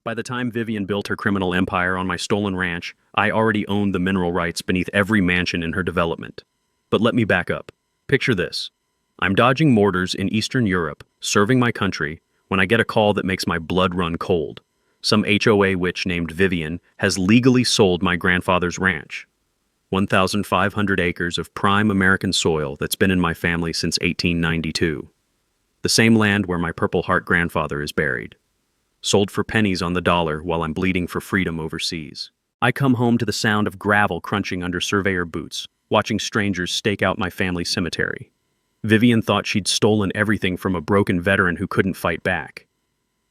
By the time Vivian built her criminal empire on my stolen ranch, I already owned the mineral rights beneath every mansion in her development. But let me back up. Picture this. I'm dodging mortars in Eastern Europe, serving my country, when I get a call that makes my blood run cold. Some HOA witch named Vivian has legally sold my grandfather's ranch. 1,500 acres of prime American soil that's been in my family since 1892. The same land where my Purple Heart grandfather is buried. Sold for pennies on the dollar while I'm bleeding for freedom overseas. I come home to the sound of gravel crunching under surveyor boots, watching strangers stake out my family cemetery. Vivian thought she'd stolen everything from a broken veteran who couldn't fight back.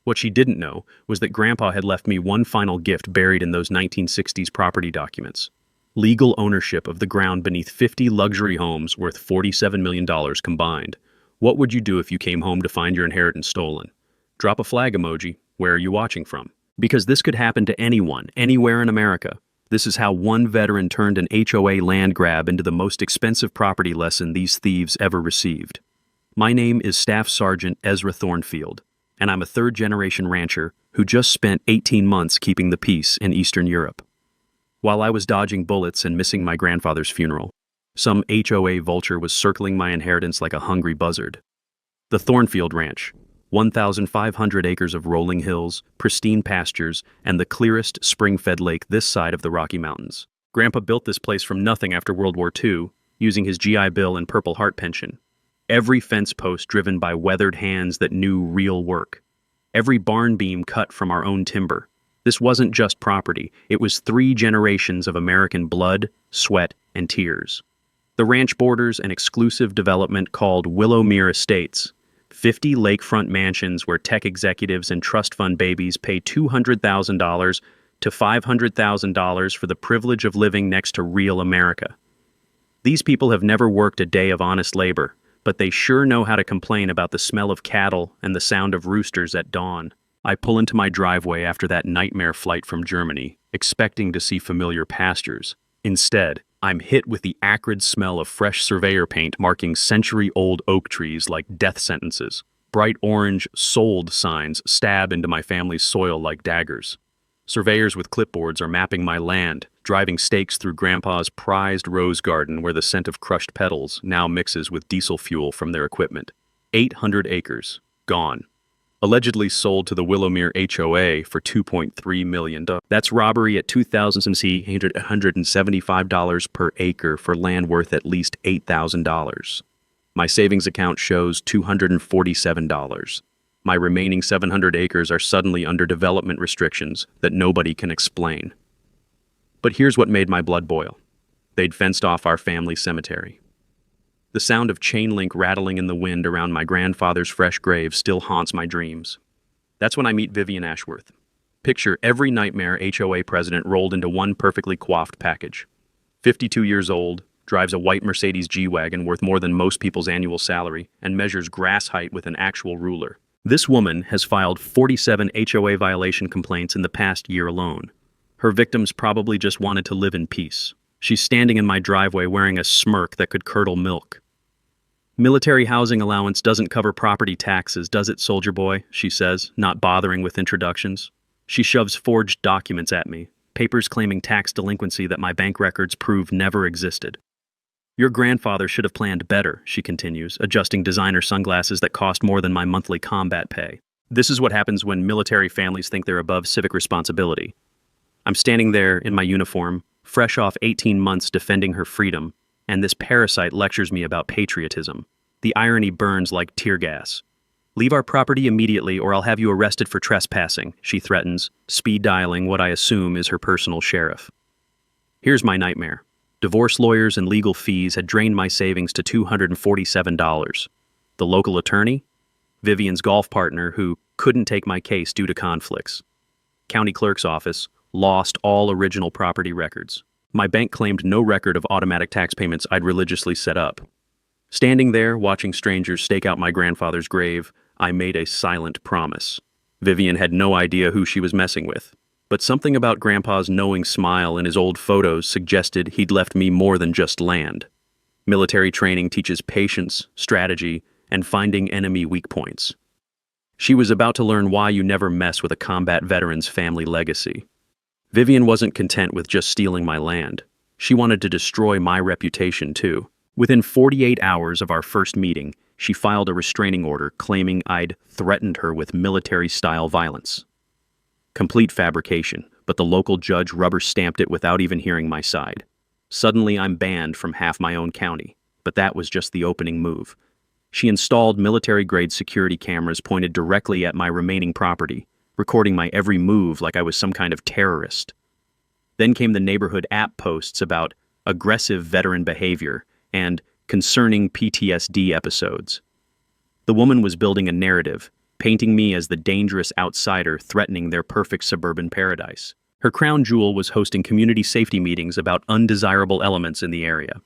What she didn't know was that Grandpa had left me one final gift buried in those 1960s property documents. Legal ownership of the ground beneath 50 luxury homes worth $47 million combined. What would you do if you came home to find your inheritance stolen? Drop a flag emoji. Where are you watching from? Because this could happen to anyone, anywhere in America. This is how one veteran turned an HOA land grab into the most expensive property lesson these thieves ever received. My name is Staff Sergeant Ezra Thornfield, and I'm a third-generation rancher who just spent 18 months keeping the peace in Eastern Europe. While I was dodging bullets and missing my grandfather's funeral, some HOA vulture was circling my inheritance like a hungry buzzard. The Thornfield Ranch, 1,500 acres of rolling hills, pristine pastures, and the clearest spring-fed lake this side of the Rocky Mountains. Grandpa built this place from nothing after World War II, using his GI Bill and Purple Heart pension. Every fence post driven by weathered hands that knew real work. Every barn beam cut from our own timber. This wasn't just property, it was 3 generations of American blood, sweat, and tears. The ranch borders an exclusive development called Willowmere Estates, 50 lakefront mansions where tech executives and trust fund babies pay $200,000 to $500,000 for the privilege of living next to real America. These people have never worked a day of honest labor, but they sure know how to complain about the smell of cattle and the sound of roosters at dawn. I pull into my driveway after that nightmare flight from Germany, expecting to see familiar pastures. Instead, I'm hit with the acrid smell of fresh surveyor paint marking century-old oak trees like death sentences. Bright orange "sold" signs stab into my family's soil like daggers. Surveyors with clipboards are mapping my land, driving stakes through Grandpa's prized rose garden where the scent of crushed petals now mixes with diesel fuel from their equipment. 800 acres, gone. Allegedly sold to the Willowmere HOA for $2.3 million. That's robbery at $2,875 per acre for land worth at least $8,000. My savings account shows $247. My remaining 700 acres are suddenly under development restrictions that nobody can explain. But here's what made my blood boil. They'd fenced off our family cemetery. The sound of chain link rattling in the wind around my grandfather's fresh grave still haunts my dreams. That's when I meet Vivian Ashworth. Picture every nightmare HOA president rolled into one perfectly coiffed package. 52 years old, drives a white Mercedes G-Wagon worth more than most people's annual salary, and measures grass height with an actual ruler. This woman has filed 47 HOA violation complaints in the past year alone. Her victims probably just wanted to live in peace. She's standing in my driveway wearing a smirk that could curdle milk. Military housing allowance doesn't cover property taxes, does it, soldier boy? She says, not bothering with introductions. She shoves forged documents at me, papers claiming tax delinquency that my bank records prove never existed. Your grandfather should have planned better, she continues, adjusting designer sunglasses that cost more than my monthly combat pay. This is what happens when military families think they're above civic responsibility. I'm standing there in my uniform, fresh off 18 months defending her freedom, and this parasite lectures me about patriotism. The irony burns like tear gas. Leave our property immediately or I'll have you arrested for trespassing, she threatens, speed dialing what I assume is her personal sheriff. Here's my nightmare. Divorce lawyers and legal fees had drained my savings to $247. The local attorney? Vivian's golf partner who couldn't take my case due to conflicts. County clerk's office lost all original property records. My bank claimed no record of automatic tax payments I'd religiously set up. Standing there, watching strangers stake out my grandfather's grave, I made a silent promise. Vivian had no idea who she was messing with. But something about Grandpa's knowing smile in his old photos suggested he'd left me more than just land. Military training teaches patience, strategy, and finding enemy weak points. She was about to learn why you never mess with a combat veteran's family legacy. Vivian wasn't content with just stealing my land. She wanted to destroy my reputation too. Within 48 hours of our first meeting, she filed a restraining order claiming I'd threatened her with military-style violence. Complete fabrication, but the local judge rubber-stamped it without even hearing my side. Suddenly, I'm banned from half my own county, but that was just the opening move. She installed military-grade security cameras pointed directly at my remaining property, recording my every move like I was some kind of terrorist. Then came the neighborhood app posts about aggressive veteran behavior and concerning PTSD episodes. The woman was building a narrative, painting me as the dangerous outsider threatening their perfect suburban paradise. Her crown jewel was hosting community safety meetings about undesirable elements in the area.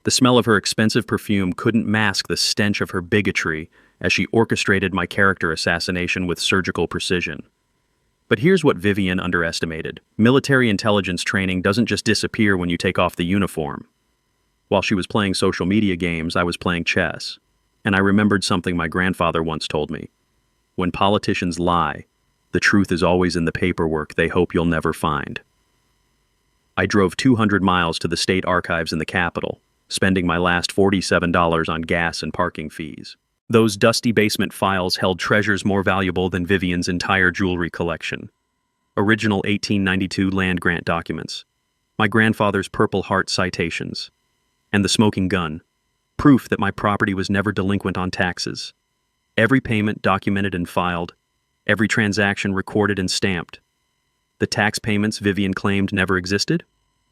The smell of her expensive perfume couldn't mask the stench of her bigotry as she orchestrated my character assassination with surgical precision. But here's what Vivian underestimated. Military intelligence training doesn't just disappear when you take off the uniform. While she was playing social media games, I was playing chess. And I remembered something my grandfather once told me. When politicians lie, the truth is always in the paperwork they hope you'll never find. I drove 200 miles to the state archives in the Capitol, spending my last $47 on gas and parking fees. Those dusty basement files held treasures more valuable than Vivian's entire jewelry collection. Original 1892 land grant documents, my grandfather's Purple Heart citations, and the smoking gun, proof that my property was never delinquent on taxes. Every payment documented and filed, every transaction recorded and stamped. The tax payments Vivian claimed never existed?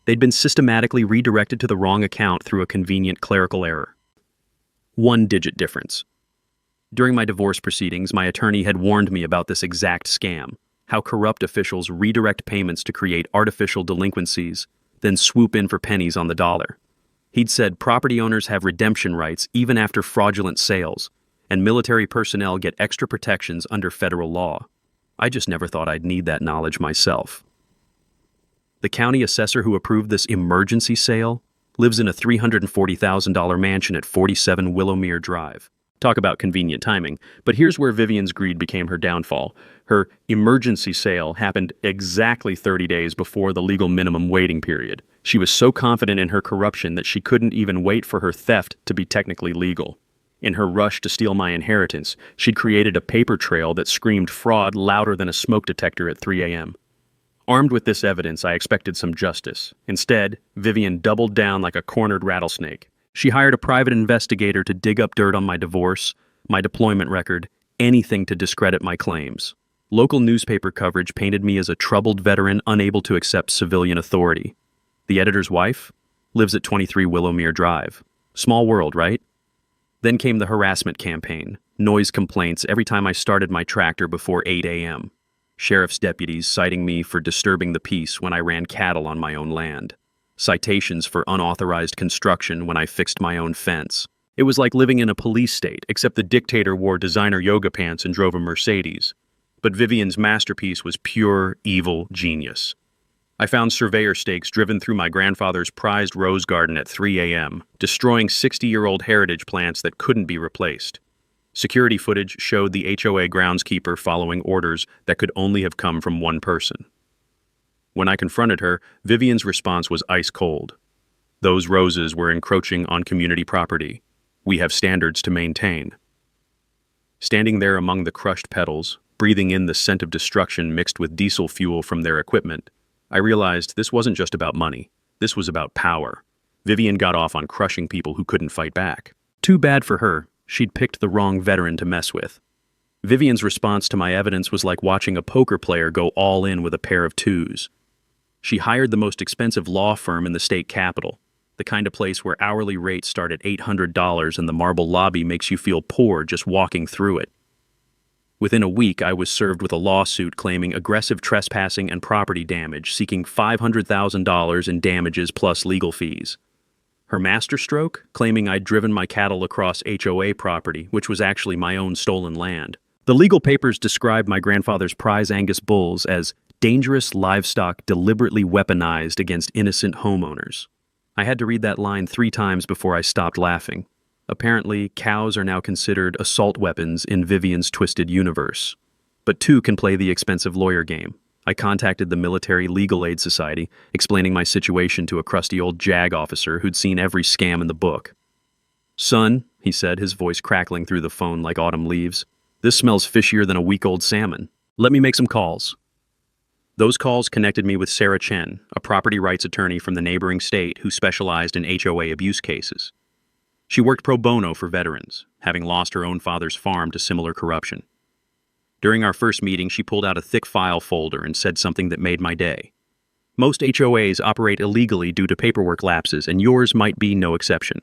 They'd been systematically redirected to the wrong account through a convenient clerical error. One-digit difference. During my divorce proceedings, my attorney had warned me about this exact scam, how corrupt officials redirect payments to create artificial delinquencies, then swoop in for pennies on the dollar. He'd said property owners have redemption rights even after fraudulent sales, and military personnel get extra protections under federal law. I just never thought I'd need that knowledge myself. The county assessor who approved this emergency sale lives in a $340,000 mansion at 47 Willowmere Drive. Talk about convenient timing, but here's where Vivian's greed became her downfall. Her emergency sale happened exactly 30 days before the legal minimum waiting period. She was so confident in her corruption that she couldn't even wait for her theft to be technically legal. In her rush to steal my inheritance, she'd created a paper trail that screamed fraud louder than a smoke detector at 3 a.m. Armed with this evidence, I expected some justice. Instead, Vivian doubled down like a cornered rattlesnake. She hired a private investigator to dig up dirt on my divorce, my deployment record, anything to discredit my claims. Local newspaper coverage painted me as a troubled veteran unable to accept civilian authority. The editor's wife lives at 23 Willowmere Drive. Small world, right? Then came the harassment campaign, noise complaints every time I started my tractor before 8 a.m. Sheriff's deputies citing me for disturbing the peace when I ran cattle on my own land. Citations for unauthorized construction when I fixed my own fence. It was like living in a police state, except the dictator wore designer yoga pants and drove a Mercedes. But Vivian's masterpiece was pure evil genius. I found surveyor stakes driven through my grandfather's prized rose garden at 3 a.m., destroying 60-year-old heritage plants that couldn't be replaced. Security footage showed the HOA groundskeeper following orders that could only have come from one person. When I confronted her, Vivian's response was ice cold. Those roses were encroaching on community property. We have standards to maintain. Standing there among the crushed petals, breathing in the scent of destruction mixed with diesel fuel from their equipment, I realized this wasn't just about money. This was about power. Vivian got off on crushing people who couldn't fight back. Too bad for her. She'd picked the wrong veteran to mess with. Vivian's response to my evidence was like watching a poker player go all in with a pair of twos. She hired the most expensive law firm in the state capitol, the kind of place where hourly rates start at $800 and the marble lobby makes you feel poor just walking through it. Within a week, I was served with a lawsuit claiming aggressive trespassing and property damage, seeking $500,000 in damages plus legal fees. Her masterstroke, claiming I'd driven my cattle across HOA property, which was actually my own stolen land. The legal papers described my grandfather's prize Angus bulls as dangerous livestock deliberately weaponized against innocent homeowners. I had to read that line 3 times before I stopped laughing. Apparently, cows are now considered assault weapons in Vivian's twisted universe. But two can play the expensive lawyer game. I contacted the Military Legal Aid Society, explaining my situation to a crusty old JAG officer who'd seen every scam in the book. "Son," he said, his voice crackling through the phone like autumn leaves, "this smells fishier than a week-old salmon. Let me make some calls." Those calls connected me with Sarah Chen, a property rights attorney from the neighboring state who specialized in HOA abuse cases. She worked pro bono for veterans, having lost her own father's farm to similar corruption. During our first meeting, she pulled out a thick file folder and said something that made my day. "Most HOAs operate illegally due to paperwork lapses, and yours might be no exception."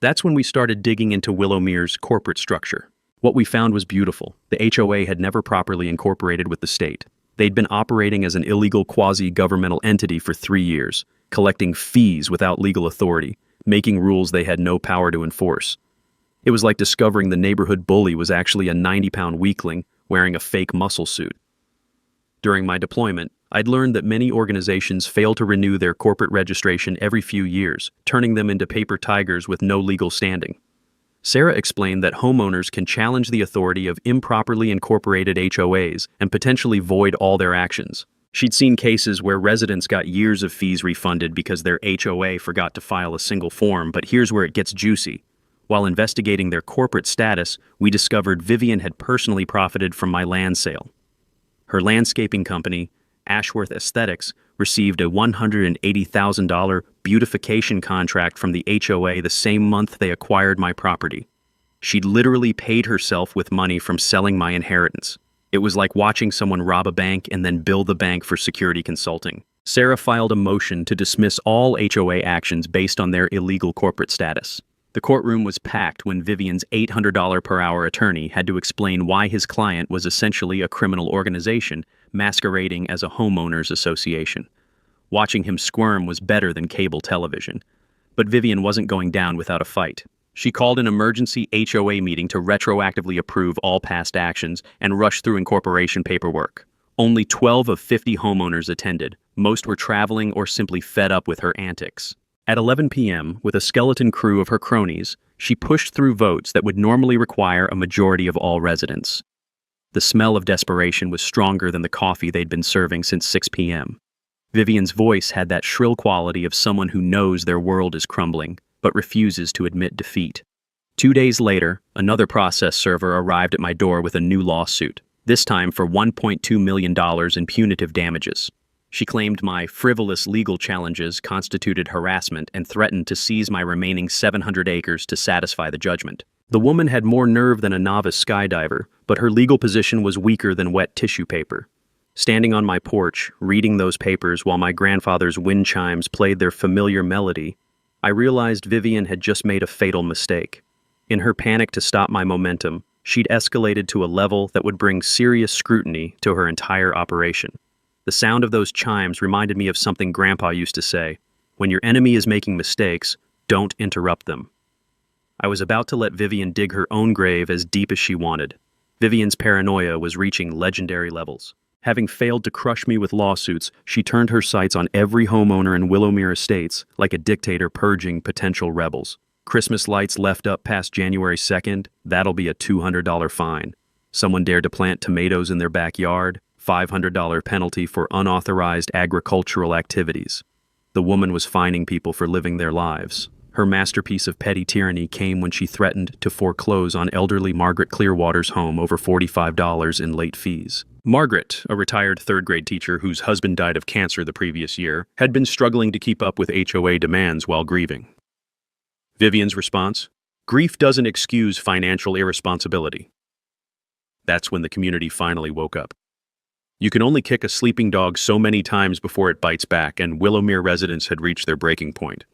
That's when we started digging into Willowmere's corporate structure. What we found was beautiful. The HOA had never properly incorporated with the state. They'd been operating as an illegal quasi-governmental entity for 3 years, collecting fees without legal authority, making rules they had no power to enforce. It was like discovering the neighborhood bully was actually a 90-pound weakling wearing a fake muscle suit. During my deployment, I'd learned that many organizations fail to renew their corporate registration every few years, turning them into paper tigers with no legal standing. Sarah explained that homeowners can challenge the authority of improperly incorporated HOAs and potentially void all their actions. She'd seen cases where residents got years of fees refunded because their HOA forgot to file a single form, but here's where it gets juicy. While investigating their corporate status, we discovered Vivian had personally profited from my land sale. Her landscaping company, Ashworth Aesthetics, received a $180,000 beautification contract from the HOA the same month they acquired my property. She'd literally paid herself with money from selling my inheritance. It was like watching someone rob a bank and then bill the bank for security consulting. Sarah filed a motion to dismiss all HOA actions based on their illegal corporate status. The courtroom was packed when Vivian's $800 per hour attorney had to explain why his client was essentially a criminal organization masquerading as a homeowners association. Watching him squirm was better than cable television. But Vivian wasn't going down without a fight. She called an emergency HOA meeting to retroactively approve all past actions and rush through incorporation paperwork. Only 12 of 50 homeowners attended. Most were traveling or simply fed up with her antics. At 11 p.m., with a skeleton crew of her cronies, she pushed through votes that would normally require a majority of all residents. The smell of desperation was stronger than the coffee they'd been serving since 6 p.m. Vivian's voice had that shrill quality of someone who knows their world is crumbling, but refuses to admit defeat. 2 days later, another process server arrived at my door with a new lawsuit, this time for $1.2 million in punitive damages. She claimed my frivolous legal challenges constituted harassment and threatened to seize my remaining 700 acres to satisfy the judgment. The woman had more nerve than a novice skydiver, but her legal position was weaker than wet tissue paper. Standing on my porch, reading those papers while my grandfather's wind chimes played their familiar melody, I realized Vivian had just made a fatal mistake. In her panic to stop my momentum, she'd escalated to a level that would bring serious scrutiny to her entire operation. The sound of those chimes reminded me of something Grandpa used to say: "When your enemy is making mistakes, don't interrupt them." I was about to let Vivian dig her own grave as deep as she wanted. Vivian's paranoia was reaching legendary levels. Having failed to crush me with lawsuits, she turned her sights on every homeowner in Willowmere Estates like a dictator purging potential rebels. Christmas lights left up past January 2nd, that'll be a $200 fine. Someone dared to plant tomatoes in their backyard, $500 penalty for unauthorized agricultural activities. The woman was fining people for living their lives. Her masterpiece of petty tyranny came when she threatened to foreclose on elderly Margaret Clearwater's home over $45 in late fees. Margaret, a retired third-grade teacher whose husband died of cancer the previous year, had been struggling to keep up with HOA demands while grieving. Vivian's response: "Grief doesn't excuse financial irresponsibility." That's when the community finally woke up. You can only kick a sleeping dog so many times before it bites back, and Willowmere residents had reached their breaking point.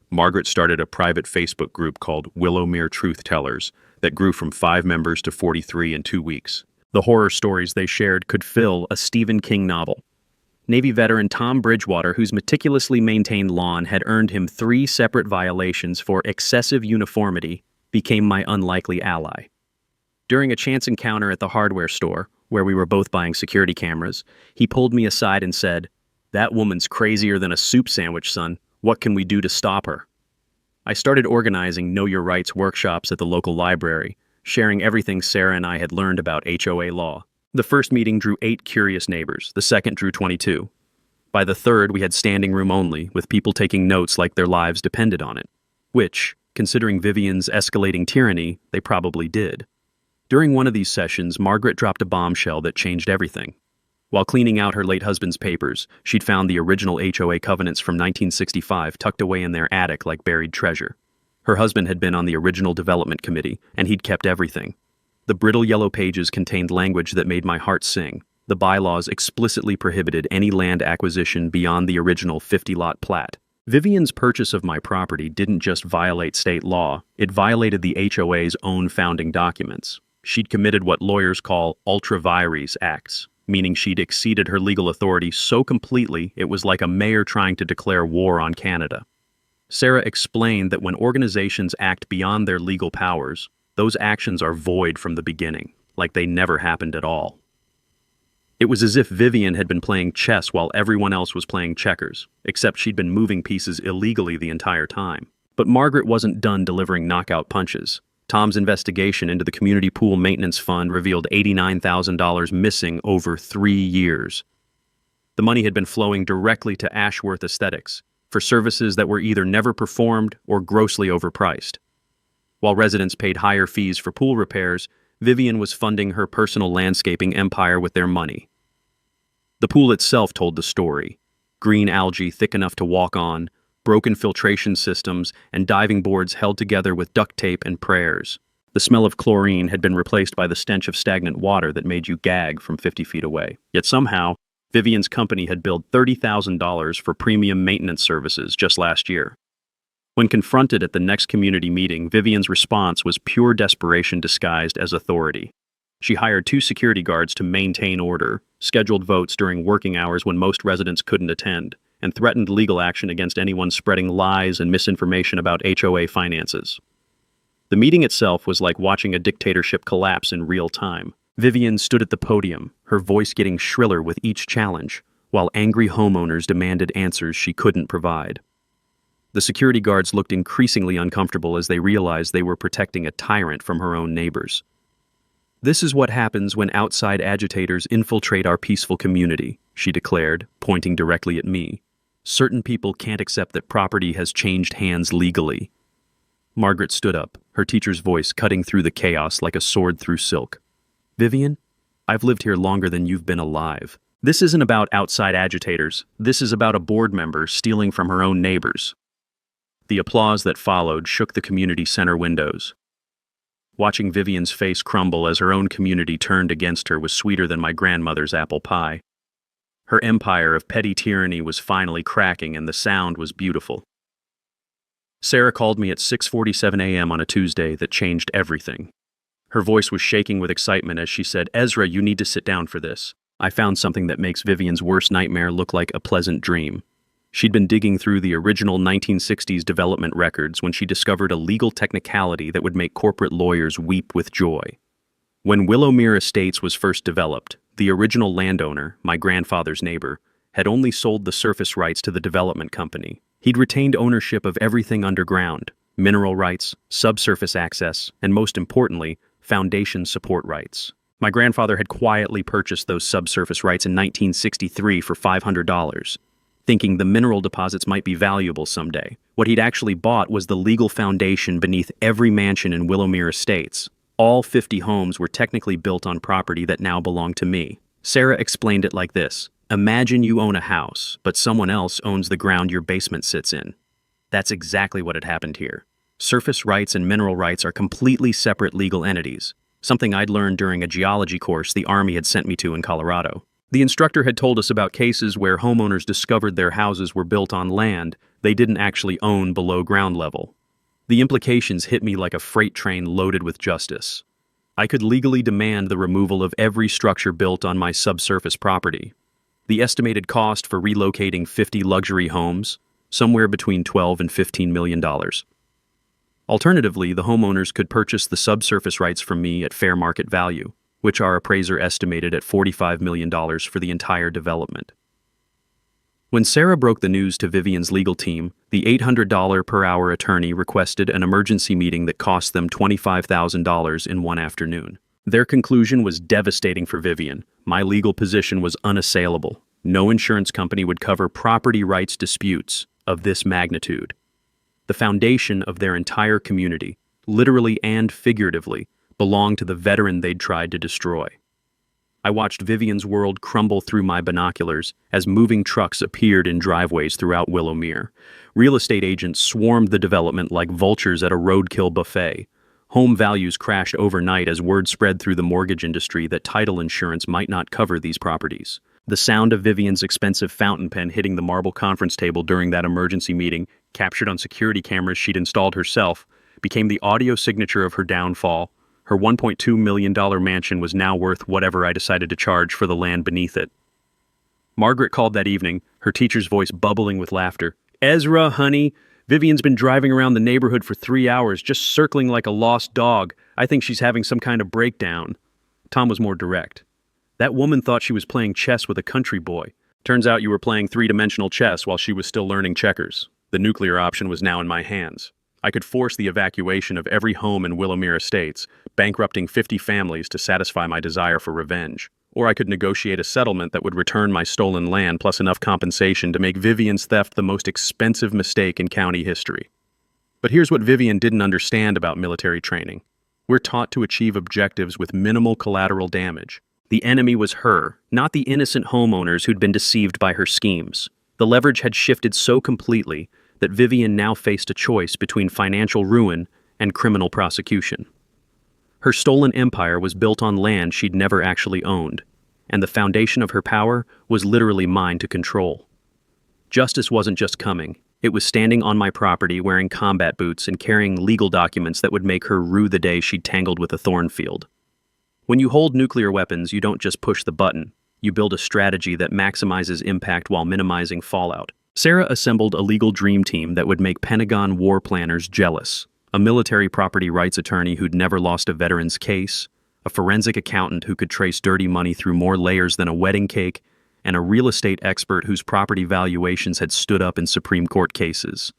Margaret started a private Facebook group called Willowmere Truth Tellers that grew from 5 members to 43 in 2 weeks. The horror stories they shared could fill a Stephen King novel. Navy veteran Tom Bridgewater, whose meticulously maintained lawn had earned him 3 separate violations for excessive uniformity, became my unlikely ally. During a chance encounter at the hardware store, where we were both buying security cameras, he pulled me aside and said, "That woman's crazier than a soup sandwich, son. What can we do to stop her?" I started organizing Know Your Rights workshops at the local library, sharing everything Sarah and I had learned about HOA law. The first meeting drew 8 curious neighbors, the second drew 22. By the third, we had standing room only, with people taking notes like their lives depended on it. Which, considering Vivian's escalating tyranny, they probably did. During one of these sessions, Margaret dropped a bombshell that changed everything. While cleaning out her late husband's papers, she'd found the original HOA covenants from 1965 tucked away in their attic like buried treasure. Her husband had been on the original development committee, and he'd kept everything. The brittle yellow pages contained language that made my heart sing. The bylaws explicitly prohibited any land acquisition beyond the original 50-lot plat. Vivian's purchase of my property didn't just violate state law, it violated the HOA's own founding documents. She'd committed what lawyers call ultra vires acts, meaning she'd exceeded her legal authority so completely it was like a mayor trying to declare war on Canada. Sarah explained that when organizations act beyond their legal powers, those actions are void from the beginning, like they never happened at all. It was as if Vivian had been playing chess while everyone else was playing checkers, except she'd been moving pieces illegally the entire time. But Margaret wasn't done delivering knockout punches. Tom's investigation into the community pool maintenance fund revealed $89,000 missing over 3 years. The money had been flowing directly to Ashworth Aesthetics for services that were either never performed or grossly overpriced. While residents paid higher fees for pool repairs, Vivian was funding her personal landscaping empire with their money. The pool itself told the story. Green algae thick enough to walk on, broken filtration systems, and diving boards held together with duct tape and prayers. The smell of chlorine had been replaced by the stench of stagnant water that made you gag from 50 feet away. Yet somehow, Vivian's company had billed $30,000 for premium maintenance services just last year. When confronted at the next community meeting, Vivian's response was pure desperation disguised as authority. She hired 2 security guards to maintain order, scheduled votes during working hours when most residents couldn't attend, and threatened legal action against anyone spreading lies and misinformation about HOA finances. The meeting itself was like watching a dictatorship collapse in real time. Vivian stood at the podium, her voice getting shriller with each challenge, while angry homeowners demanded answers she couldn't provide. The security guards looked increasingly uncomfortable as they realized they were protecting a tyrant from her own neighbors. "This is what happens when outside agitators infiltrate our peaceful community," she declared, pointing directly at me. "Certain people can't accept that property has changed hands legally." Margaret stood up, her teacher's voice cutting through the chaos like a sword through silk. "Vivian, I've lived here longer than you've been alive. This isn't about outside agitators. This is about a board member stealing from her own neighbors." The applause that followed shook the community center windows. Watching Vivian's face crumble as her own community turned against her was sweeter than my grandmother's apple pie. Her empire of petty tyranny was finally cracking, and the sound was beautiful. Sarah called me at 6:47 a.m. on a Tuesday that changed everything. Her voice was shaking with excitement as she said, "Ezra, you need to sit down for this. I found something that makes Vivian's worst nightmare look like a pleasant dream." She'd been digging through the original 1960s development records when she discovered a legal technicality that would make corporate lawyers weep with joy. When Willowmere Estates was first developed, the original landowner, my grandfather's neighbor, had only sold the surface rights to the development company. He'd retained ownership of everything underground: mineral rights, subsurface access, and most importantly, foundation support rights. My grandfather had quietly purchased those subsurface rights in 1963 for $500. Thinking the mineral deposits might be valuable someday. What he'd actually bought was the legal foundation beneath every mansion in Willowmere Estates. All 50 homes were technically built on property that now belonged to me. Sarah explained it like this: imagine you own a house, but someone else owns the ground your basement sits in. That's exactly what had happened here. Surface rights and mineral rights are completely separate legal entities, something I'd learned during a geology course the Army had sent me to in Colorado. The instructor had told us about cases where homeowners discovered their houses were built on land they didn't actually own below ground level. The implications hit me like a freight train loaded with justice. I could legally demand the removal of every structure built on my subsurface property. The estimated cost for relocating 50 luxury homes, somewhere between $12 and $15 million. Alternatively, the homeowners could purchase the subsurface rights from me at fair market value, which our appraiser estimated at $45 million for the entire development. When Sarah broke the news to Vivian's legal team, The $800 per hour attorney requested an emergency meeting that cost them $25,000 in one afternoon. Their conclusion was devastating for Vivian. My legal position was unassailable. No insurance company would cover property rights disputes of this magnitude. The foundation of their entire community, literally and figuratively, belonged to the veteran they'd tried to destroy. I watched Vivian's world crumble through my binoculars as moving trucks appeared in driveways throughout Willowmere. Real estate agents swarmed the development like vultures at a roadkill buffet. Home values crashed overnight as word spread through the mortgage industry that title insurance might not cover these properties. The sound of Vivian's expensive fountain pen hitting the marble conference table during that emergency meeting, captured on security cameras she'd installed herself, became the audio signature of her downfall. Her $1.2 million mansion was now worth whatever I decided to charge for the land beneath it. Margaret called that evening, her teacher's voice bubbling with laughter. "Ezra, honey, Vivian's been driving around the neighborhood for 3 hours, just circling like a lost dog. I think she's having some kind of breakdown." Tom was more direct. "That woman thought she was playing chess with a country boy. Turns out you were playing three-dimensional chess while she was still learning checkers. The nuclear option was now in my hands. I could force the evacuation of every home in Willowmere Estates, bankrupting 50 families to satisfy my desire for revenge. Or I could negotiate a settlement that would return my stolen land plus enough compensation to make Vivian's theft the most expensive mistake in county history. But here's what Vivian didn't understand about military training. We're taught to achieve objectives with minimal collateral damage. The enemy was her, not the innocent homeowners who'd been deceived by her schemes. The leverage had shifted so completely that Vivian now faced a choice between financial ruin and criminal prosecution. Her stolen empire was built on land she'd never actually owned, and the foundation of her power was literally mine to control. Justice wasn't just coming. It was standing on my property wearing combat boots and carrying legal documents that would make her rue the day she'd tangled with a thornfield. When you hold nuclear weapons, you don't just push the button. You build a strategy that maximizes impact while minimizing fallout. Sarah assembled a legal dream team that would make Pentagon war planners jealous. A military property rights attorney who'd never lost a veteran's case, a forensic accountant who could trace dirty money through more layers than a wedding cake, and a real estate expert whose property valuations had stood up in Supreme Court cases.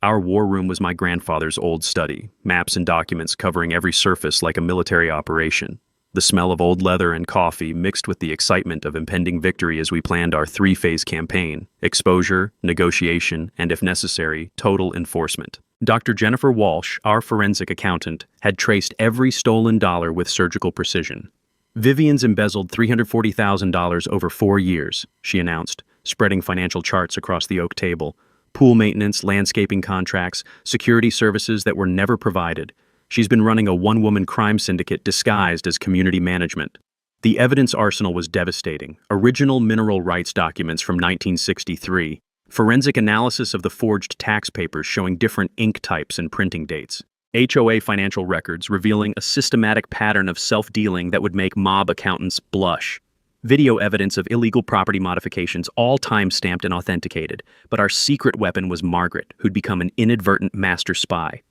Our war room was my grandfather's old study, maps and documents covering every surface like a military operation. The smell of old leather and coffee mixed with the excitement of impending victory as we planned our three-phase campaign: exposure, negotiation, and if necessary, total enforcement. Dr. Jennifer Walsh, our forensic accountant, had traced every stolen dollar with surgical precision. "Vivian's embezzled $340,000 over 4 years, she announced, spreading financial charts across the oak table. Pool maintenance, landscaping contracts, security services that were never provided. She's been running a one-woman crime syndicate disguised as community management." The evidence arsenal was devastating. Original mineral rights documents from 1963, forensic analysis of the forged tax papers showing different ink types and printing dates, HOA financial records revealing a systematic pattern of self-dealing that would make mob accountants blush, video evidence of illegal property modifications, all time-stamped and authenticated. But our secret weapon was Margaret, who'd become an inadvertent master spy.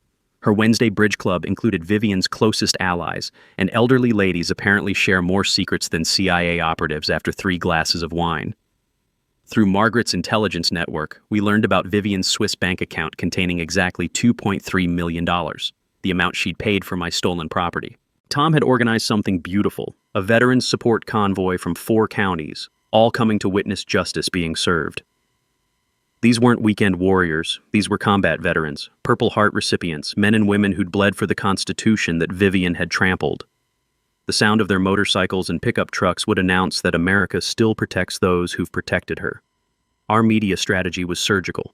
Her Wednesday Bridge Club included Vivian's closest allies, and elderly ladies apparently share more secrets than CIA operatives after 3 glasses of wine. Through Margaret's intelligence network, we learned about Vivian's Swiss bank account containing exactly $2.3 million, the amount she'd paid for my stolen property. Tom had organized something beautiful, a veterans support convoy from 4 counties, all coming to witness justice being served. These weren't weekend warriors, these were combat veterans, Purple Heart recipients, men and women who'd bled for the Constitution that Vivian had trampled. The sound of their motorcycles and pickup trucks would announce that America still protects those who've protected her. Our media strategy was surgical.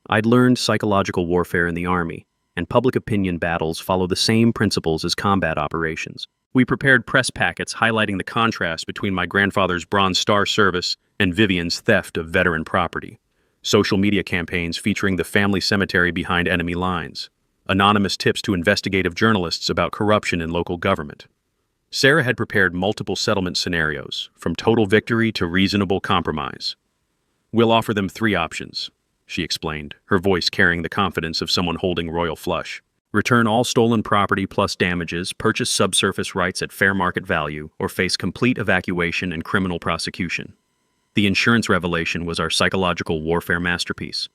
I'd learned psychological warfare in the Army, and public opinion battles follow the same principles as combat operations. We prepared press packets highlighting the contrast between my grandfather's Bronze Star service and Vivian's theft of veteran property. Social media campaigns featuring the family cemetery behind enemy lines. Anonymous tips to investigative journalists about corruption in local government. Sarah had prepared multiple settlement scenarios, from total victory to reasonable compromise. "We'll offer them 3 options," she explained, her voice carrying the confidence of someone holding royal flush. "Return all stolen property plus damages, purchase subsurface rights at fair market value, or face complete evacuation and criminal prosecution." The insurance revelation was our psychological warfare masterpiece.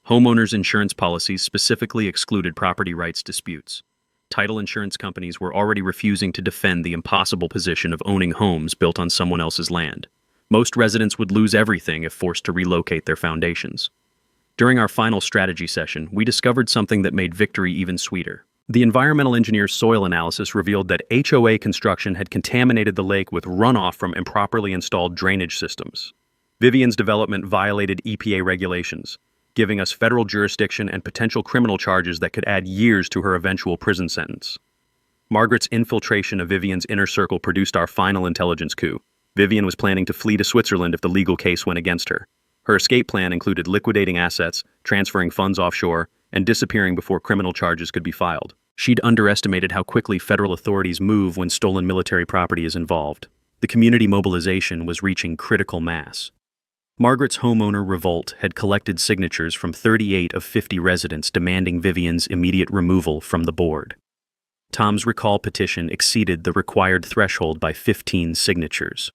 Homeowners' insurance policies specifically excluded property rights disputes. Title insurance companies were already refusing to defend the impossible position of owning homes built on someone else's land. Most residents would lose everything if forced to relocate their foundations. During our final strategy session, we discovered something that made victory even sweeter. The environmental engineer's soil analysis revealed that HOA construction had contaminated the lake with runoff from improperly installed drainage systems. Vivian's development violated EPA regulations, giving us federal jurisdiction and potential criminal charges that could add years to her eventual prison sentence. Margaret's infiltration of Vivian's inner circle produced our final intelligence coup. Vivian was planning to flee to Switzerland if the legal case went against her. Her escape plan included liquidating assets, transferring funds offshore, and disappearing before criminal charges could be filed. She'd underestimated how quickly federal authorities move when stolen military property is involved. The community mobilization was reaching critical mass. Margaret's homeowner revolt had collected signatures from 38 of 50 residents demanding Vivian's immediate removal from the board. Tom's recall petition exceeded the required threshold by 15 signatures.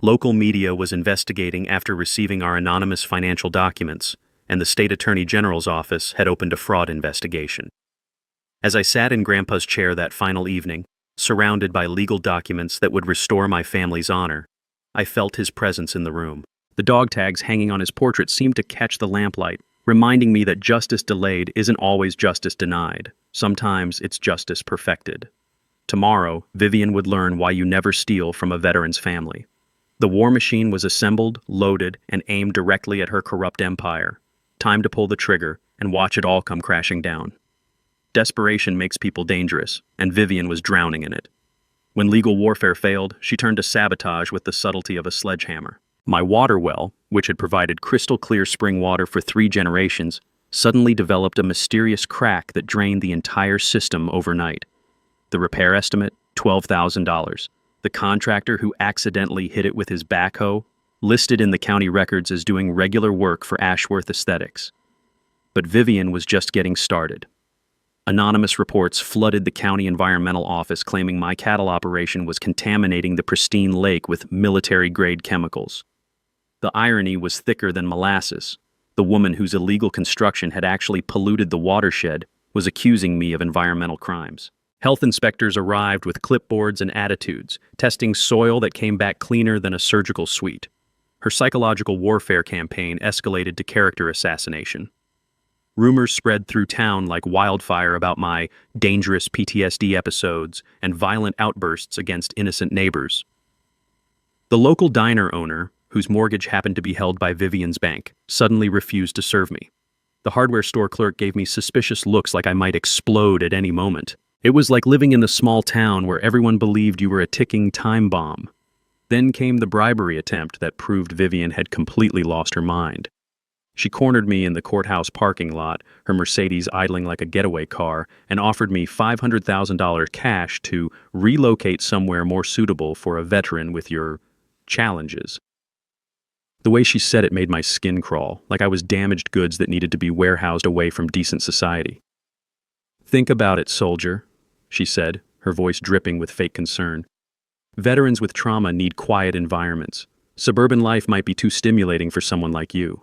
Local media was investigating after receiving our anonymous financial documents, and the state attorney general's office had opened a fraud investigation. As I sat in Grandpa's chair that final evening, surrounded by legal documents that would restore my family's honor, I felt his presence in the room. The dog tags hanging on his portrait seemed to catch the lamplight, reminding me that justice delayed isn't always justice denied. Sometimes it's justice perfected. Tomorrow, Vivian would learn why you never steal from a veteran's family. The war machine was assembled, loaded, and aimed directly at her corrupt empire. Time to pull the trigger and watch it all come crashing down. Desperation makes people dangerous, and Vivian was drowning in it. When legal warfare failed, she turned to sabotage with the subtlety of a sledgehammer. My water well, which had provided crystal-clear spring water for 3 generations, suddenly developed a mysterious crack that drained the entire system overnight. The repair estimate, $12,000. The contractor who accidentally hit it with his backhoe, listed in the county records as doing regular work for Ashworth Aesthetics. But Vivian was just getting started. Anonymous reports flooded the county environmental office claiming my cattle operation was contaminating the pristine lake with military-grade chemicals. The irony was thicker than molasses. The woman whose illegal construction had actually polluted the watershed was accusing me of environmental crimes. Health inspectors arrived with clipboards and attitudes, testing soil that came back cleaner than a surgical suite. Her psychological warfare campaign escalated to character assassination. Rumors spread through town like wildfire about my dangerous PTSD episodes and violent outbursts against innocent neighbors. The local diner owner, whose mortgage happened to be held by Vivian's bank, suddenly refused to serve me. The hardware store clerk gave me suspicious looks like I might explode at any moment. It was like living in the small town where everyone believed you were a ticking time bomb. Then came the bribery attempt that proved Vivian had completely lost her mind. She cornered me in the courthouse parking lot, her Mercedes idling like a getaway car, and offered me $500,000 cash to relocate somewhere more suitable for a veteran with your challenges. The way she said it made my skin crawl, like I was damaged goods that needed to be warehoused away from decent society. "Think about it, soldier," she said, her voice dripping with fake concern. "Veterans with trauma need quiet environments. Suburban life might be too stimulating for someone like you."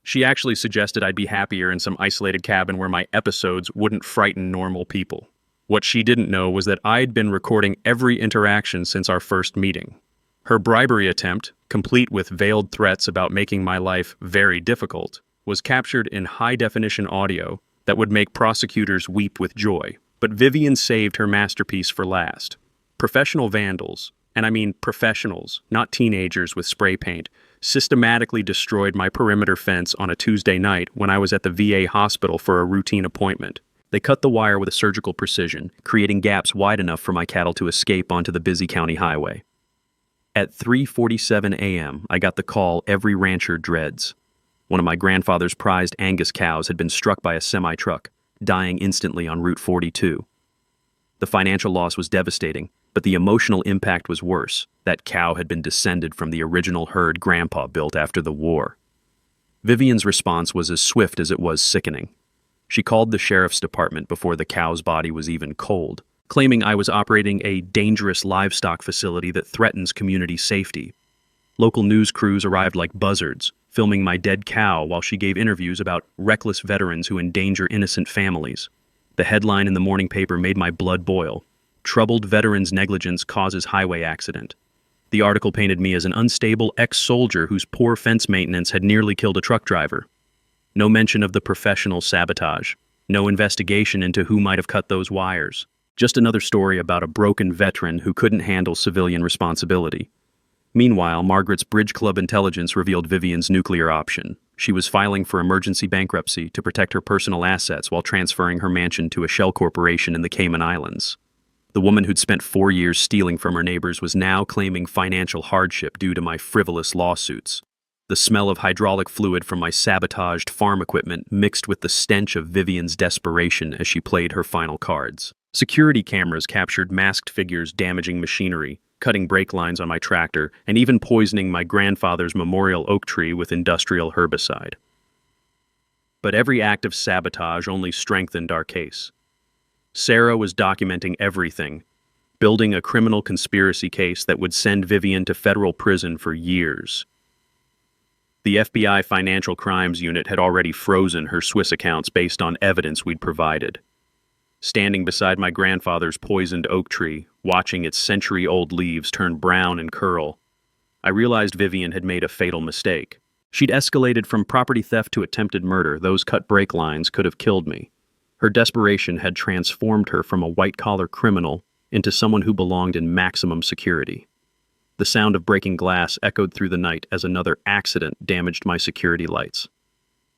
She actually suggested I'd be happier in some isolated cabin where my episodes wouldn't frighten normal people. What she didn't know was that I'd been recording every interaction since our first meeting. Her bribery attempt, complete with veiled threats about making my life very difficult, was captured in high-definition audio that would make prosecutors weep with joy. But Vivian saved her masterpiece for last. Professional vandals, and I mean professionals, not teenagers with spray paint, systematically destroyed my perimeter fence on a Tuesday night when I was at the VA hospital for a routine appointment. They cut the wire with a surgical precision, creating gaps wide enough for my cattle to escape onto the busy county highway. At 3:47 a.m., I got the call every rancher dreads. One of my grandfather's prized Angus cows had been struck by a semi-truck, dying instantly on Route 42. The financial loss was devastating, but the emotional impact was worse. That cow had been descended from the original herd Grandpa built after the war. Vivian's response was as swift as it was sickening. She called the sheriff's department before the cow's body was even cold, claiming I was operating a dangerous livestock facility that threatens community safety. Local news crews arrived like buzzards, filming my dead cow while she gave interviews about reckless veterans who endanger innocent families. The headline in the morning paper made my blood boil. Troubled veterans' negligence causes highway accident. The article painted me as an unstable ex-soldier whose poor fence maintenance had nearly killed a truck driver. No mention of the professional sabotage. No investigation into who might have cut those wires. Just another story about a broken veteran who couldn't handle civilian responsibility. Meanwhile, Margaret's Bridge Club intelligence revealed Vivian's nuclear option. She was filing for emergency bankruptcy to protect her personal assets while transferring her mansion to a shell corporation in the Cayman Islands. The woman who'd spent 4 years stealing from her neighbors was now claiming financial hardship due to my frivolous lawsuits. The smell of hydraulic fluid from my sabotaged farm equipment mixed with the stench of Vivian's desperation as she played her final cards. Security cameras captured masked figures damaging machinery, cutting brake lines on my tractor, and even poisoning my grandfather's memorial oak tree with industrial herbicide. But every act of sabotage only strengthened our case. Sarah was documenting everything, building a criminal conspiracy case that would send Vivian to federal prison for years. The FBI Financial Crimes Unit had already frozen her Swiss accounts based on evidence we'd provided. Standing beside my grandfather's poisoned oak tree, watching its century-old leaves turn brown and curl, I realized Vivian had made a fatal mistake. She'd escalated from property theft to attempted murder. Those cut brake lines could have killed me. Her desperation had transformed her from a white-collar criminal into someone who belonged in maximum security. The sound of breaking glass echoed through the night as another accident damaged my security lights.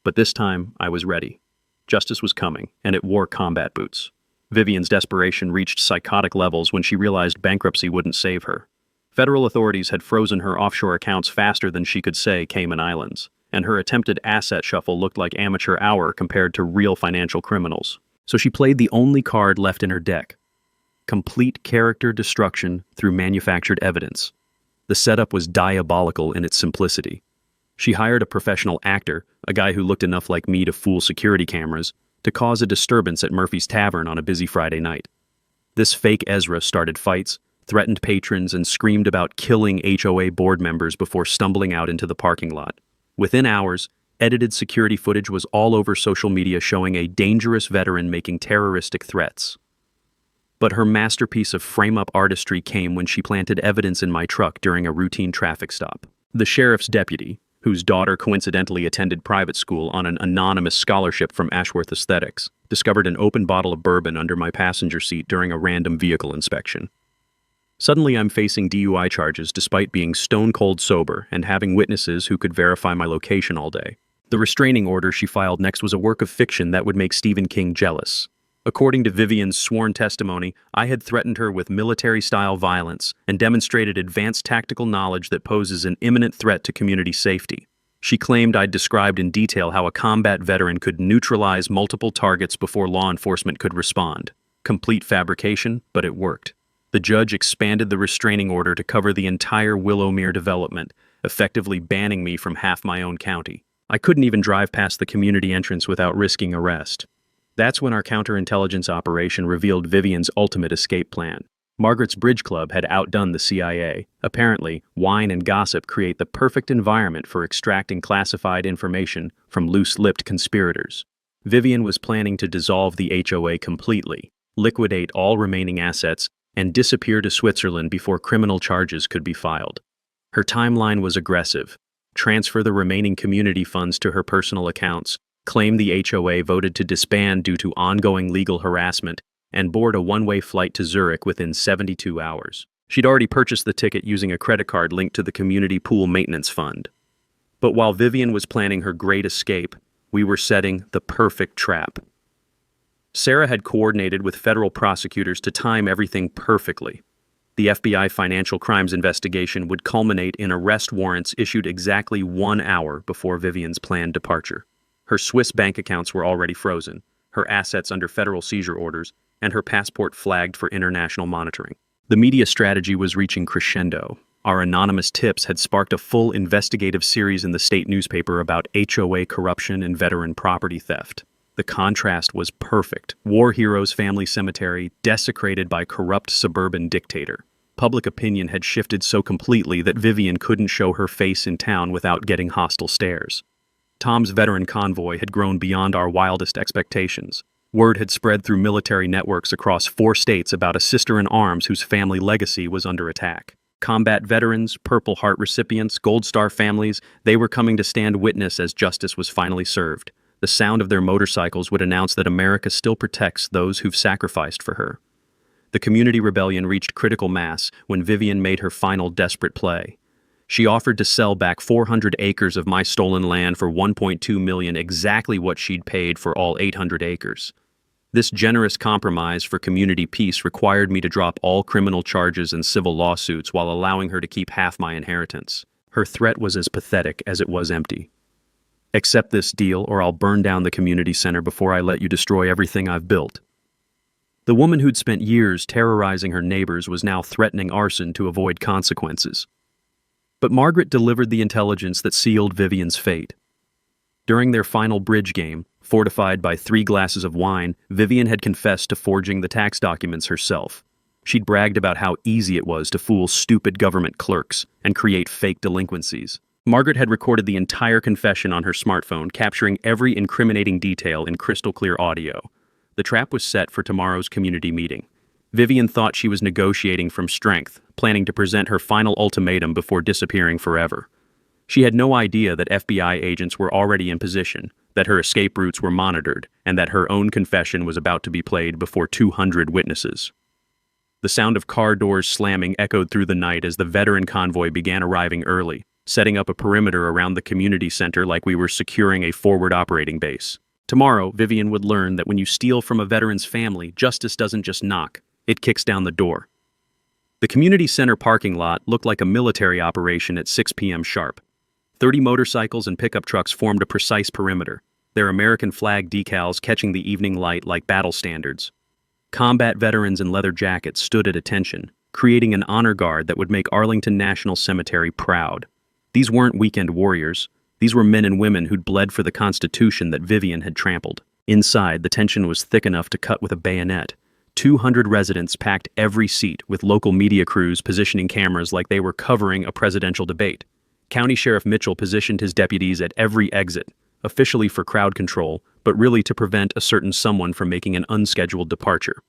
But this time, I was ready. Justice was coming, and it wore combat boots. Vivian's desperation reached psychotic levels when she realized bankruptcy wouldn't save her. Federal authorities had frozen her offshore accounts faster than she could say Cayman Islands, and her attempted asset shuffle looked like amateur hour compared to real financial criminals. So she played the only card left in her deck: complete character destruction through manufactured evidence. The setup was diabolical in its simplicity. She hired a professional actor, a guy who looked enough like me to fool security cameras, to cause a disturbance at Murphy's Tavern on a busy Friday night. This fake Ezra started fights, threatened patrons, and screamed about killing HOA board members before stumbling out into the parking lot. Within hours, edited security footage was all over social media showing a dangerous veteran making terroristic threats. But her masterpiece of frame-up artistry came when she planted evidence in my truck during a routine traffic stop. The sheriff's deputy, whose daughter coincidentally attended private school on an anonymous scholarship from Ashworth Aesthetics, discovered an open bottle of bourbon under my passenger seat during a random vehicle inspection. Suddenly I'm facing DUI charges despite being stone-cold sober and having witnesses who could verify my location all day. The restraining order she filed next was a work of fiction that would make Stephen King jealous. According to Vivian's sworn testimony, I had threatened her with military-style violence and demonstrated advanced tactical knowledge that poses an imminent threat to community safety. She claimed I'd described in detail how a combat veteran could neutralize multiple targets before law enforcement could respond. Complete fabrication, but it worked. The judge expanded the restraining order to cover the entire Willowmere development, effectively banning me from half my own county. I couldn't even drive past the community entrance without risking arrest. That's when our counterintelligence operation revealed Vivian's ultimate escape plan. Margaret's Bridge Club had outdone the CIA. Apparently, wine and gossip create the perfect environment for extracting classified information from loose-lipped conspirators. Vivian was planning to dissolve the HOA completely, liquidate all remaining assets, and disappear to Switzerland before criminal charges could be filed. Her timeline was aggressive: transfer the remaining community funds to her personal accounts, claim the HOA voted to disband due to ongoing legal harassment, and board a one-way flight to Zurich within 72 hours. She'd already purchased the ticket using a credit card linked to the community pool maintenance fund. But while Vivian was planning her great escape, we were setting the perfect trap. Sarah had coordinated with federal prosecutors to time everything perfectly. The FBI Financial Crimes investigation would culminate in arrest warrants issued exactly 1 hour before Vivian's planned departure. Her Swiss bank accounts were already frozen, her assets under federal seizure orders, and her passport flagged for international monitoring. The media strategy was reaching crescendo. Our anonymous tips had sparked a full investigative series in the state newspaper about HOA corruption and veteran property theft. The contrast was perfect. War hero's family cemetery desecrated by corrupt suburban dictator. Public opinion had shifted so completely that Vivian couldn't show her face in town without getting hostile stares. Tom's veteran convoy had grown beyond our wildest expectations. Word had spread through military networks across 4 states about a sister-in-arms whose family legacy was under attack. Combat veterans, Purple Heart recipients, Gold Star families, they were coming to stand witness as justice was finally served. The sound of their motorcycles would announce that America still protects those who've sacrificed for her. The community rebellion reached critical mass when Vivian made her final desperate play. She offered to sell back 400 acres of my stolen land for $1.2 million, exactly what she'd paid for all 800 acres. This generous compromise for community peace required me to drop all criminal charges and civil lawsuits while allowing her to keep half my inheritance. Her threat was as pathetic as it was empty. Accept this deal or I'll burn down the community center before I let you destroy everything I've built. The woman who'd spent years terrorizing her neighbors was now threatening arson to avoid consequences. But Margaret delivered the intelligence that sealed Vivian's fate. During their final bridge game, fortified by 3 glasses of wine, Vivian had confessed to forging the tax documents herself. She'd bragged about how easy it was to fool stupid government clerks and create fake delinquencies. Margaret had recorded the entire confession on her smartphone, capturing every incriminating detail in crystal-clear audio. The trap was set for tomorrow's community meeting. Vivian thought she was negotiating from strength, planning to present her final ultimatum before disappearing forever. She had no idea that FBI agents were already in position, that her escape routes were monitored, and that her own confession was about to be played before 200 witnesses. The sound of car doors slamming echoed through the night as the veteran convoy began arriving early, setting up a perimeter around the community center like we were securing a forward operating base. Tomorrow, Vivian would learn that when you steal from a veteran's family, justice doesn't just knock, it kicks down the door. The community center parking lot looked like a military operation at 6 p.m. sharp. 30 motorcycles and pickup trucks formed a precise perimeter, their American flag decals catching the evening light like battle standards. Combat veterans in leather jackets stood at attention, creating an honor guard that would make Arlington National Cemetery proud. These weren't weekend warriors. These were men and women who'd bled for the Constitution that Vivian had trampled. Inside, the tension was thick enough to cut with a bayonet. 200 residents packed every seat, with local media crews positioning cameras like they were covering a presidential debate. County Sheriff Mitchell positioned his deputies at every exit, officially for crowd control, but really to prevent a certain someone from making an unscheduled departure.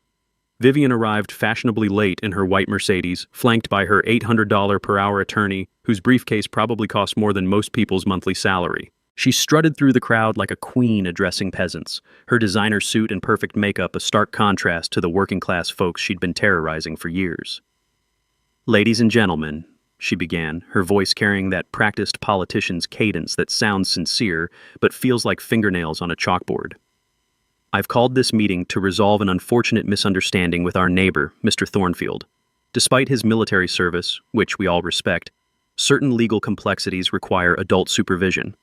Vivian arrived fashionably late in her white Mercedes, flanked by her $800 per hour attorney, whose briefcase probably cost more than most people's monthly salary. She strutted through the crowd like a queen addressing peasants, her designer suit and perfect makeup a stark contrast to the working-class folks she'd been terrorizing for years. "Ladies and gentlemen," she began, her voice carrying that practiced politician's cadence that sounds sincere but feels like fingernails on a chalkboard. "I've called this meeting to resolve an unfortunate misunderstanding with our neighbor, Mr. Thornfield. Despite his military service, which we all respect, certain legal complexities require adult supervision."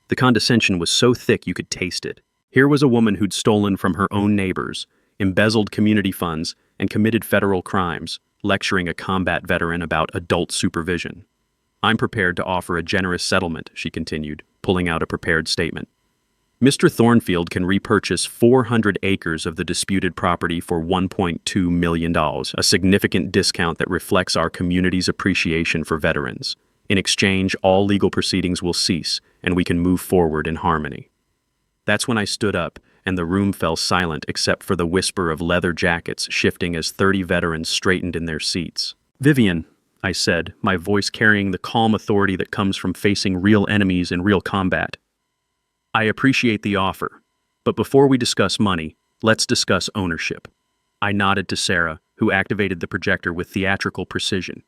The condescension was so thick you could taste it. Here was a woman who'd stolen from her own neighbors, embezzled community funds, and committed federal crimes, lecturing a combat veteran about adult supervision. "I'm prepared to offer a generous settlement," she continued, pulling out a prepared statement. "Mr. Thornfield can repurchase 400 acres of the disputed property for $1.2 million, a significant discount that reflects our community's appreciation for veterans. In exchange, all legal proceedings will cease, and we can move forward in harmony." That's when I stood up, and the room fell silent except for the whisper of leather jackets shifting as 30 veterans straightened in their seats. "Vivian," I said, my voice carrying the calm authority that comes from facing real enemies in real combat. "I appreciate the offer, but before we discuss money, let's discuss ownership." I nodded to Sarah, who activated the projector with theatrical precision.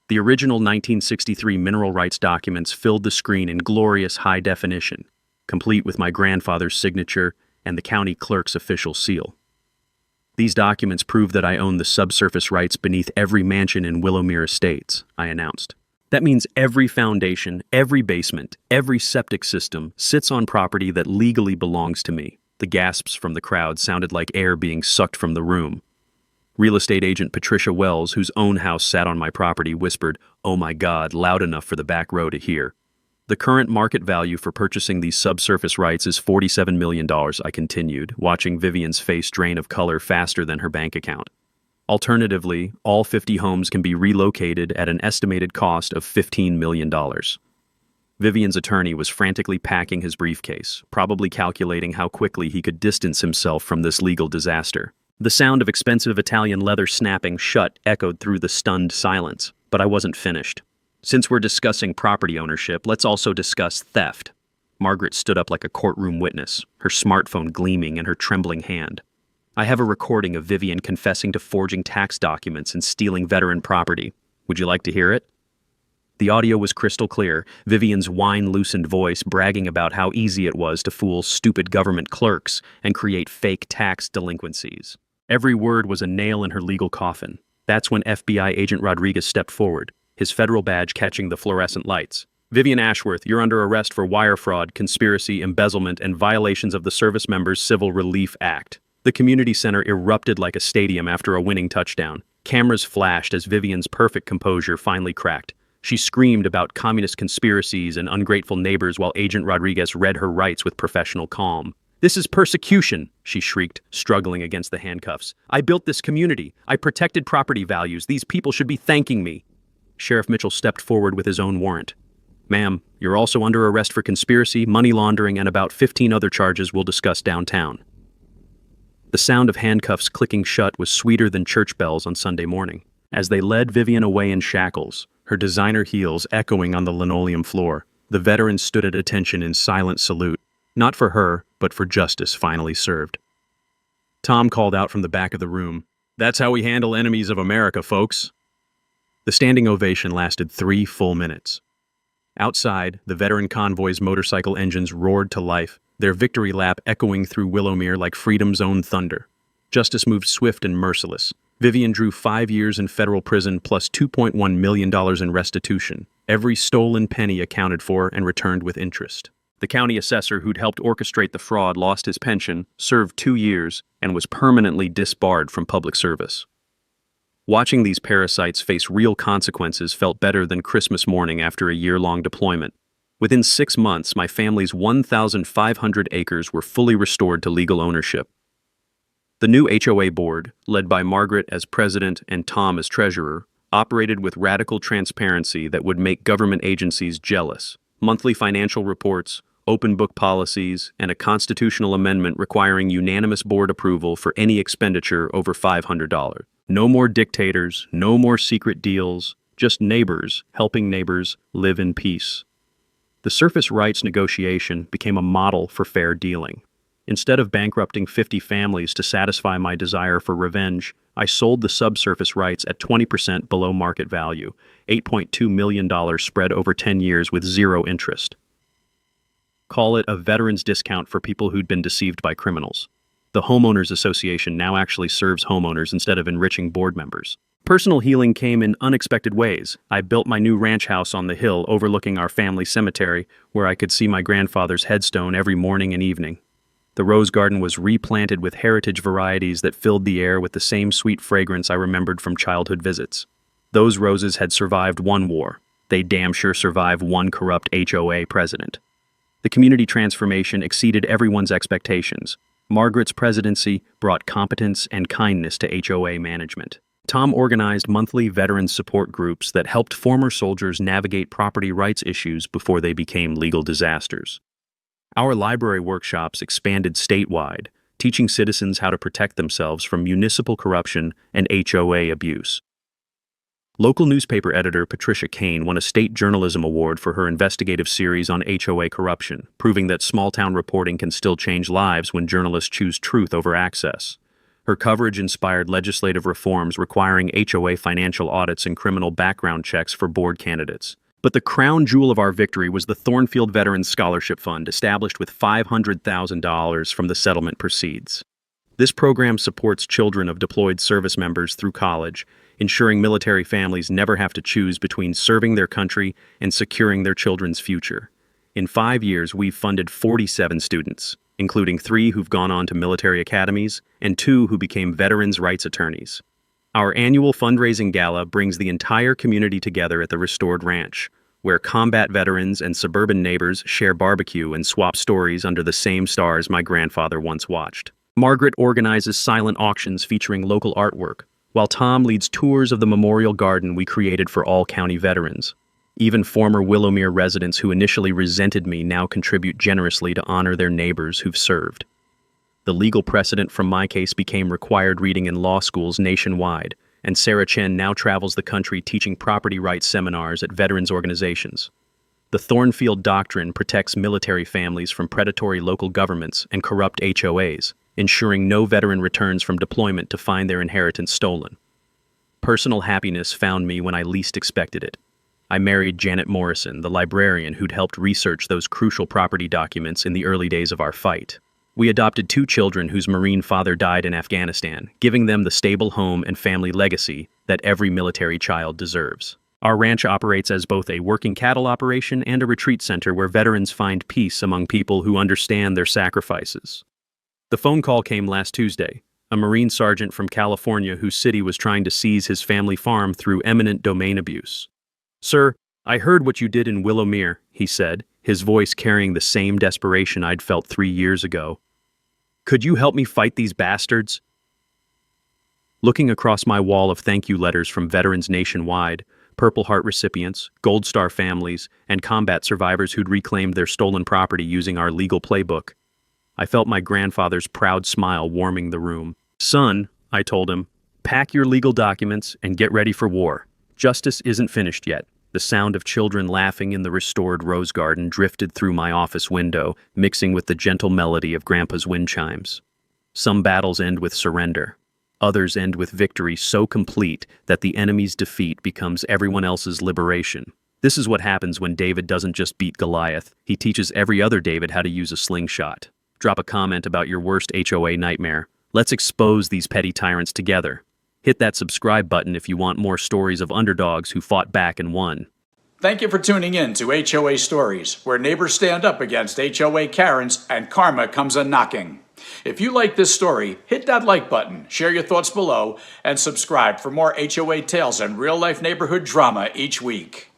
The original 1963 mineral rights documents filled the screen in glorious high definition, complete with my grandfather's signature and the county clerk's official seal. "These documents prove that I own the subsurface rights beneath every mansion in Willowmere Estates," I announced. "That means every foundation, every basement, every septic system sits on property that legally belongs to me." The gasps from the crowd sounded like air being sucked from the room. Real estate agent Patricia Wells, whose own house sat on my property, whispered, "Oh my God," loud enough for the back row to hear. "The current market value for purchasing these subsurface rights is $47 million, I continued, watching Vivian's face drain of color faster than her bank account. Alternatively, all 50 homes can be relocated at an estimated cost of $15 million. Vivian's attorney was frantically packing his briefcase, probably calculating how quickly he could distance himself from this legal disaster. The sound of expensive Italian leather snapping shut echoed through the stunned silence, but I wasn't finished. Since we're discussing property ownership, let's also discuss theft. Margaret stood up like a courtroom witness, her smartphone gleaming in her trembling hand. I have a recording of Vivian confessing to forging tax documents and stealing veteran property. Would you like to hear it? The audio was crystal clear, Vivian's wine-loosened voice bragging about how easy it was to fool stupid government clerks and create fake tax delinquencies. Every word was a nail in her legal coffin. That's when FBI agent Rodriguez stepped forward, his federal badge catching the fluorescent lights. Vivian Ashworth, you're under arrest for wire fraud, conspiracy, embezzlement, and violations of the Service Members Civil Relief Act. The community center erupted like a stadium after a winning touchdown. Cameras flashed as Vivian's perfect composure finally cracked. She screamed about communist conspiracies and ungrateful neighbors while Agent Rodriguez read her rights with professional calm. "This is persecution," she shrieked, struggling against the handcuffs. "I built this community. I protected property values. These people should be thanking me." Sheriff Mitchell stepped forward with his own warrant. "Ma'am, you're also under arrest for conspiracy, money laundering, and about 15 other charges we'll discuss downtown." The sound of handcuffs clicking shut was sweeter than church bells on Sunday morning. As they led Vivian away in shackles, her designer heels echoing on the linoleum floor, the veteran stood at attention in silent salute, not for her, but for justice finally served. Tom called out from the back of the room, "That's how we handle enemies of America, folks." The standing ovation lasted 3 full minutes. Outside, the veteran convoy's motorcycle engines roared to life, their victory lap echoing through Willowmere like freedom's own thunder. Justice moved swift and merciless. Vivian drew 5 years in federal prison plus $2.1 million in restitution, every stolen penny accounted for and returned with interest. The county assessor who'd helped orchestrate the fraud lost his pension, served 2 years, and was permanently disbarred from public service. Watching these parasites face real consequences felt better than Christmas morning after a year-long deployment. Within 6 months, my family's 1,500 acres were fully restored to legal ownership. The new HOA board, led by Margaret as president and Tom as treasurer, operated with radical transparency that would make government agencies jealous. Monthly financial reports, open book policies, and a constitutional amendment requiring unanimous board approval for any expenditure over $500. No more dictators, no more secret deals, just neighbors helping neighbors live in peace. The surface rights negotiation became a model for fair dealing. Instead of bankrupting 50 families to satisfy my desire for revenge, I sold the subsurface rights at 20% below market value, $8.2 million spread over 10 years with zero interest. Call it a veteran's discount for people who'd been deceived by criminals. The Homeowners Association now actually serves homeowners instead of enriching board members. Personal healing came in unexpected ways. I built my new ranch house on the hill overlooking our family cemetery, where I could see my grandfather's headstone every morning and evening. The rose garden was replanted with heritage varieties that filled the air with the same sweet fragrance I remembered from childhood visits. Those roses had survived one war. They damn sure survived one corrupt HOA president. The community transformation exceeded everyone's expectations. Margaret's presidency brought competence and kindness to HOA management. Tom organized monthly veteran support groups that helped former soldiers navigate property rights issues before they became legal disasters. Our library workshops expanded statewide, teaching citizens how to protect themselves from municipal corruption and HOA abuse. Local newspaper editor Patricia Kane won a state journalism award for her investigative series on HOA corruption, proving that small-town reporting can still change lives when journalists choose truth over access. Her coverage inspired legislative reforms requiring HOA financial audits and criminal background checks for board candidates. But the crown jewel of our victory was the Thornfield Veterans Scholarship Fund, established with $500,000 from the settlement proceeds. This program supports children of deployed service members through college, ensuring military families never have to choose between serving their country and securing their children's future. In 5 years, we've funded 47 students, including 3 who've gone on to military academies and 2 who became veterans' rights attorneys. Our annual fundraising gala brings the entire community together at the restored ranch, where combat veterans and suburban neighbors share barbecue and swap stories under the same stars my grandfather once watched. Margaret organizes silent auctions featuring local artwork, while Tom leads tours of the memorial garden we created for all county veterans. Even former Willowmere residents who initially resented me now contribute generously to honor their neighbors who've served. The legal precedent from my case became required reading in law schools nationwide, and Sarah Chen now travels the country teaching property rights seminars at veterans organizations. The Thornfield Doctrine protects military families from predatory local governments and corrupt HOAs, ensuring no veteran returns from deployment to find their inheritance stolen. Personal happiness found me when I least expected it. I married Janet Morrison, the librarian who'd helped research those crucial property documents in the early days of our fight. We adopted 2 children whose Marine father died in Afghanistan, giving them the stable home and family legacy that every military child deserves. Our ranch operates as both a working cattle operation and a retreat center where veterans find peace among people who understand their sacrifices. The phone call came last Tuesday. A Marine sergeant from California whose city was trying to seize his family farm through eminent domain abuse. "Sir, I heard what you did in Willowmere," he said, his voice carrying the same desperation I'd felt 3 years ago. "Could you help me fight these bastards?" Looking across my wall of thank you letters from veterans nationwide, Purple Heart recipients, Gold Star families, and combat survivors who'd reclaimed their stolen property using our legal playbook, I felt my grandfather's proud smile warming the room. "Son," I told him, "pack your legal documents and get ready for war. Justice isn't finished yet." The sound of children laughing in the restored rose garden drifted through my office window, mixing with the gentle melody of Grandpa's wind chimes. Some battles end with surrender. Others end with victory so complete that the enemy's defeat becomes everyone else's liberation. This is what happens when David doesn't just beat Goliath, he teaches every other David how to use a slingshot. Drop a comment about your worst HOA nightmare. Let's expose these petty tyrants together. Hit that subscribe button if you want more stories of underdogs who fought back and won. Thank you for tuning in to HOA Stories, where neighbors stand up against HOA Karens and karma comes a-knocking. If you like this story, hit that like button, share your thoughts below, and subscribe for more HOA tales and real-life neighborhood drama each week.